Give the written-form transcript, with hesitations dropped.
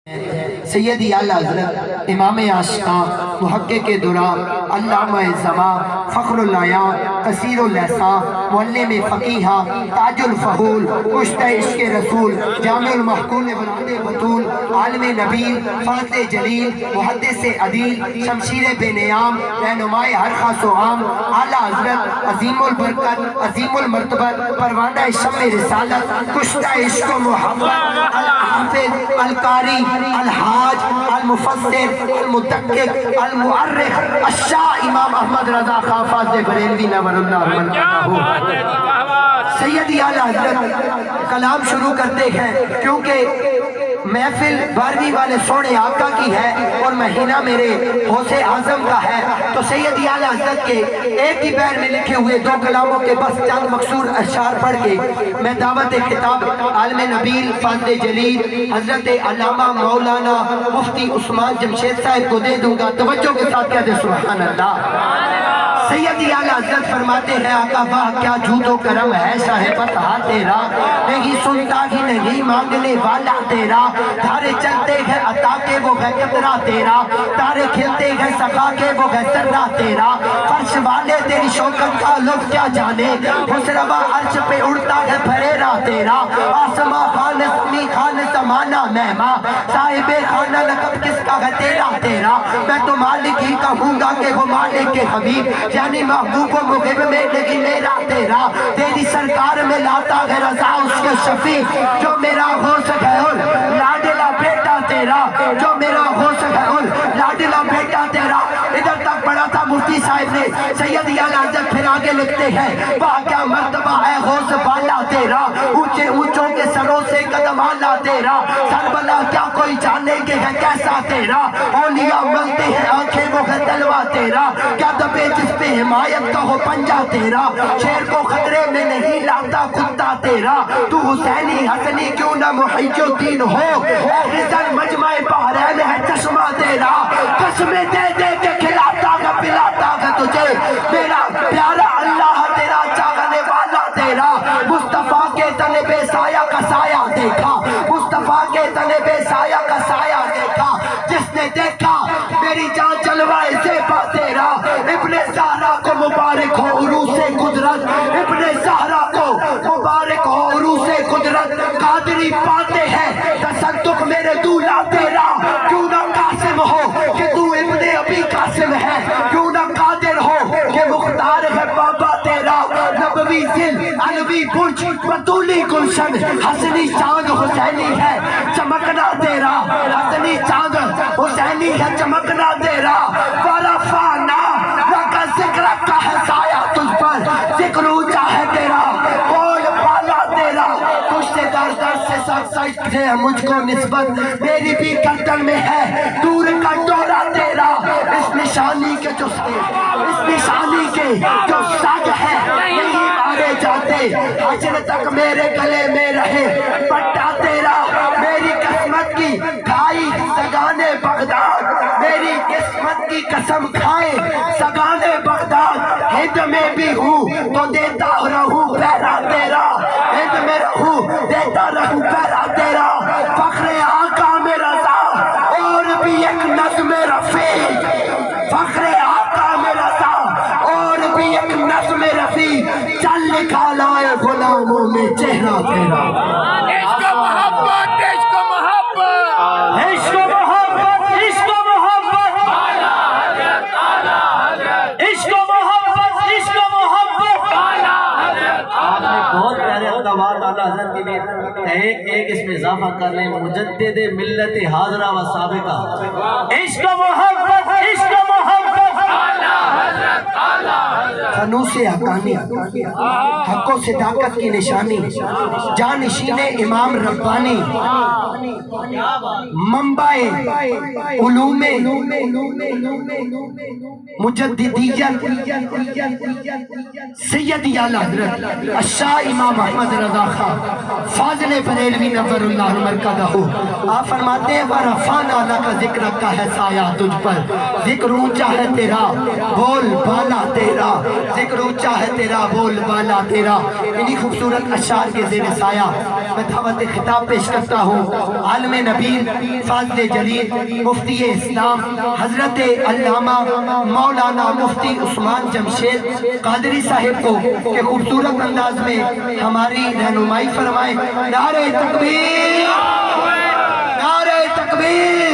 سیدی اعلیٰ حضرت امام عاشقاں محقق دراں علامہ زماں فخر العیاں کثیر اللساں معلم فقیہاں تاج الفہول کشتہ عشق رسول جامع المحقول براد بطول عالم نبیل فاضل جلیل محدث عدیل شمشیر بے نیام رہنمائے ہر خاص و عام اعلیٰ حضرت عظیم البرکت عظیم المرتبت پروانہ شمع رسالت کشتہ عشق و محبت الحافظ القاری الحاج المفسر المدقق المؤرخ الشاہ امام احمد رضا خان فاضل بریلوی نور اللہ مرکزہ سیدی اعلیٰ حضرت کلام شروع کرتے ہیں کیونکہ محفل 12ویں والے سونے آقا کی ہے اور مہینہ میرے غوث اعظم کا ہے، تو سیدی اعلیٰ حضرت کے ایک ہی پیر میں لکھے ہوئے دو کلاموں کے بس چند مقصور اشعار پڑھ کے میں دعوت خطاب عالم نبیل فاضل جلیل حضرت علامہ مولانا مفتی عثمان جمشید صاحب کو دے دوں گا۔ توجہ کے ساتھ کہتے سبحان اللہ۔ سیدی اعلیٰ حضرت فرماتے ہیں آقا واہ کیا جھوٹ و کرم ہے صاحبت ہاں تیرا، نہیں سنتا ہی نہیں مانگنے والا تیرا، تارے چلتے ہیں عطا کے وہ ہے قدرہ تیرا، تارے کھلتے ہیں سخا کے وہ ہے سرہ تیرا، فرش والے تیری شوکت کا لطف کیا جانے، حسربہ عرش پہ اڑتا ہے پھریرا تیرا، آسماں خان سمی خان سمانا مہما، صاحب خانہ لقب کس کا ہے تیرا تیرا، میں تو مالک ہی کہوں گا کہ وہ مالک کے حبیب، یعنی محبوب و محب میں لگی میرا تیرا، تیری سرکار میں لاتا ہے رضا اس کے شفیع، جو میرا ہو سکے اور لاڈلا بیٹا تیرا، جو میرا ہو سکے اور لاڈلا بیٹا تیرا۔ ادھر تک پڑھا تھا مفتی صاحب نے، سیدی اعلیٰ حضرت پھر آگے لکھتے ہیں واہ کیا مرتبہ ہے غوث بالا تیرا، اونچے اونچوں کے سروں سے قدم آلا تیرا، سر بلا کیا کوئی جانے کے ہے کیسا تیرا، اولیاء ملتے ہیں آنکھیں وہ ہے تلوہ تیرا، کیا دبے جس پہ حمایت کا ہو پنجہ تیرا، شیر کو خطرے میں نہیں لاتا کتا تیرا، تو حسینی حسنی کیوں نہ محی الدین ہو، اے غزل مجمع بحرین ہے چشمہ تیرا، قسمیں دے دے کے کھلاتا گا پلاتا گا تجھے، میرا پیارا اللہ تیرا چاہنے والا تیرا، مصطفیٰ کے تنے بے سایہ کا سایہ دیکھا، مصطفیٰ کے تنے بے سایہ کا سایہ دیکھا، جس نے دیکھا میری جان چلوائے زیبا تیرا، ابن زہرا کو مبارک ہو عروس قدرت، ابن زہرا کو مبارک ہو عروس قدرت، قادری پاتے ہیں تصدق میرے دولا تیرا، کیوں نہ قاسم ہو کہ تو ابن ابی قاسم ہے، کیوں نہ قادر ہو کہ مختار ہے بابا تیرا، نبوی ذل علوی برج بطولی گلشن، حسنی چاند حسینی ہے چمکنا تیرا، حسنی چاند حسینی ہے چمکنا تیرا، ورفعنا لک ذکرک کا ہے سایہ تجھ پر، ذکر اونچا ہے تیرا، بول بالا تیرا، تجھ سے در در سے سچ سچ ہے مجھ کو نسبت، میری بھی گردن میں ہے دور کا ڈورا تیرا، اس نشانی کے جو سگ ہے نہیں مارے جاتے، حشر تک میرے گلے میں رہے پٹا تیرا، میری قسمت کی کھائی سگانے بغداد، میری قسمت کی قسم کھائے سگانے بغداد، ہند میں بھی ہوں تو دیتا رہوں پیرا تیرا، ہند میں رہوں دیتا رہوں پیرا تیرا، فخر آقا میں رضا اور بھی ایک نظم رفیع، فخر آقا میں رضا اور بھی ایک نظم رفیع، چل لکھا لائے غلاموں میں چہرہ تیرا، عشق و محبت عشق و محبت عشق و محبت عشق و محبت اعلیٰ حضرت اعلیٰ حضرت عشق و محبت عشق و محبت اعلیٰ حضرت آپ نے بہت پیارے اقدامات اعلیٰ حضرت کے لیے ایک اس میں اضافہ کر لیں، مجدد ملت حاضرہ و سابقہ، عشق و محبت عشق و محبت اعلیٰ حضرت اعلیٰ حضرت فنوس حقانی حق و صداقت کی نشانی، جانشین امام ربانی، منبع علوم مجددیت سیدی اعلیٰ حضرت الشاہ امام احمد رضا خان فاضل بریلوی نور اللہ مرکزہ، آپ فرماتے ہیں ورفعنا لک ذکرک کا ہے سایہ تجھ پر، ذکر اونچا ہے تیرا بول بالا تیرا، ذکر اونچا ہے تیرا بول بالا تیرا، انہی خوبصورت اشعار کے زیر سایہ میں دعوت خطاب پیش کرتا ہوں عالم نبیل فاضل جلیل مفتی اسلام حضرت علامہ مولانا مفتی عثمان جمشید قادری صاحب کو کہ خوبصورت انداز میں ہماری رہنمائی فرمائے۔ نعرہ تکبیر، نعرہ تکبیر۔